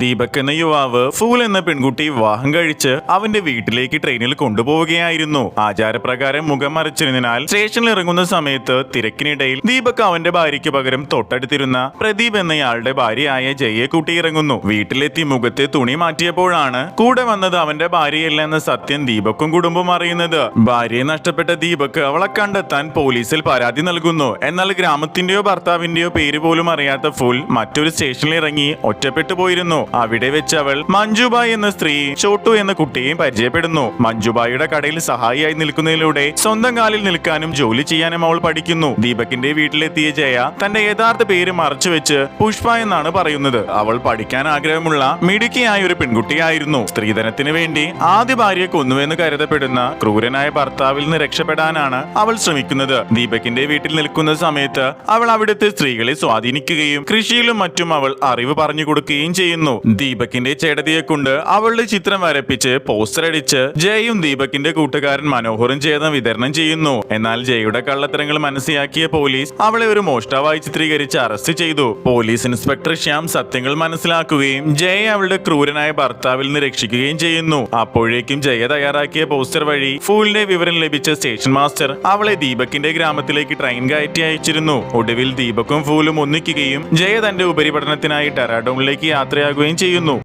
ദീപക് എന്ന യുവാവ് ഫൂൽ എന്ന പെൺകുട്ടി വിവാഹം കഴിച്ച് അവന്റെ വീട്ടിലേക്ക് ട്രെയിനിൽ കൊണ്ടുപോവുകയായിരുന്നു. ആചാരപ്രകാരം മുഖം മറച്ചിരുന്നതിനാൽ സ്റ്റേഷനിൽ ഇറങ്ങുന്ന സമയത്ത് തിരക്കിനിടയിൽ ദീപക് അവന്റെ ഭാര്യയ്ക്ക് പകരം തൊട്ടടുത്തിരുന്ന പ്രദീപ് എന്നയാളുടെ ഭാര്യയായ ജയയെ കൂട്ടി ഇറങ്ങുന്നു. വീട്ടിലെത്തി മുഖത്തെ തുണി മാറ്റിയപ്പോഴാണ് കൂടെ വന്നത് അവന്റെ ഭാര്യയല്ല എന്ന സത്യം ദീപക്കും കുടുംബം അറിയുന്നത്. ഭാര്യയെ നഷ്ടപ്പെട്ട ദീപക് അവളെ കണ്ടെത്താൻ പോലീസിൽ പരാതി നൽകുന്നു. എന്നാൽ ഗ്രാമത്തിന്റെയോ ഭർത്താവിന്റെയോ പേര് പോലും അറിയാത്ത ഫുൽ മറ്റൊരു സ്റ്റേഷനിൽ ഇറങ്ങി ഒറ്റപ്പെട്ടു പോയിരുന്നു. അവിടെ വെച്ച് അവൾ മഞ്ജുബായി എന്ന സ്ത്രീ ചോട്ടു എന്ന കുട്ടിയെയും പരിചയപ്പെടുന്നു. മഞ്ജുബായിയുടെ കടയിൽ സഹായിയായി നിൽക്കുന്നതിലൂടെ സ്വന്തം കാലിൽ നിൽക്കാനും ജോലി ചെയ്യാനും അവൾ പഠിക്കുന്നു. ദീപകിന്റെ വീട്ടിലെത്തിയ ജയ തന്റെ യഥാർത്ഥ പേര് മറച്ചുവെച്ച് പുഷ്പ എന്നാണ് പറയുന്നത്. അവൾ പഠിക്കാൻ ആഗ്രഹമുള്ള മിടുക്കിയായ ഒരു പെൺകുട്ടിയായിരുന്നു. സ്ത്രീധനത്തിന് വേണ്ടി ആദ്യ ഭാര്യയെ കൊന്നുവെന്ന് കരുതപ്പെടുന്ന ക്രൂരനായ ഭർത്താവിൽ നിന്ന് രക്ഷപ്പെടാനാണ് അവൾ ശ്രമിക്കുന്നത്. ദീപകിന്റെ വീട്ടിൽ നിൽക്കുന്ന സമയത്ത് അവൾ അവിടുത്തെ സ്ത്രീകളെ സ്വാധീനിക്കുകയും കൃഷിയിലും മറ്റും അവൾ അറിവ് പറഞ്ഞു കൊടുക്കുകയും ചെയ്യുന്നു. ദീപകിന്റെ ചേട്ടതിയെ കൊണ്ട് അവളുടെ ചിത്രം വരപ്പിച്ച് പോസ്റ്റർ അടിച്ച് ജയയും ദീപകിന്റെ കൂട്ടുകാരൻ മനോഹറും ചേർന്ന് വിതരണം ചെയ്യുന്നു. എന്നാൽ ജയയുടെ കള്ളത്തരങ്ങൾ മനസ്സിലാക്കിയ പോലീസ് അവളെ ഒരു മോഷ്ടാവായി ചിത്രീകരിച്ച് അറസ്റ്റ് ചെയ്തു. പോലീസ് ഇൻസ്പെക്ടർ ശ്യാം സത്യങ്ങൾ മനസ്സിലാക്കുകയും ജയയെ അവളുടെ ക്രൂരനായ ഭർത്താവിൽ നിന്ന് രക്ഷിക്കുകയും ചെയ്യുന്നു. അപ്പോഴേക്കും ജയ തയ്യാറാക്കിയ പോസ്റ്റർ വഴി ഫൂലിന്റെ വിവരം ലഭിച്ച സ്റ്റേഷൻ മാസ്റ്റർ അവളെ ദീപകിന്റെ ഗ്രാമത്തിലേക്ക് ട്രെയിൻ കയറ്റി അയച്ചിരുന്നു. ഒടുവിൽ ദീപക്കും ഫൂലും ഒന്നിക്കുകയും ജയ തന്റെ ഉപരിപഠനത്തിനായി ഡെറാഡൂണിലേക്ക് യാത്രയാകുകയും ചെയ്യുന്നു.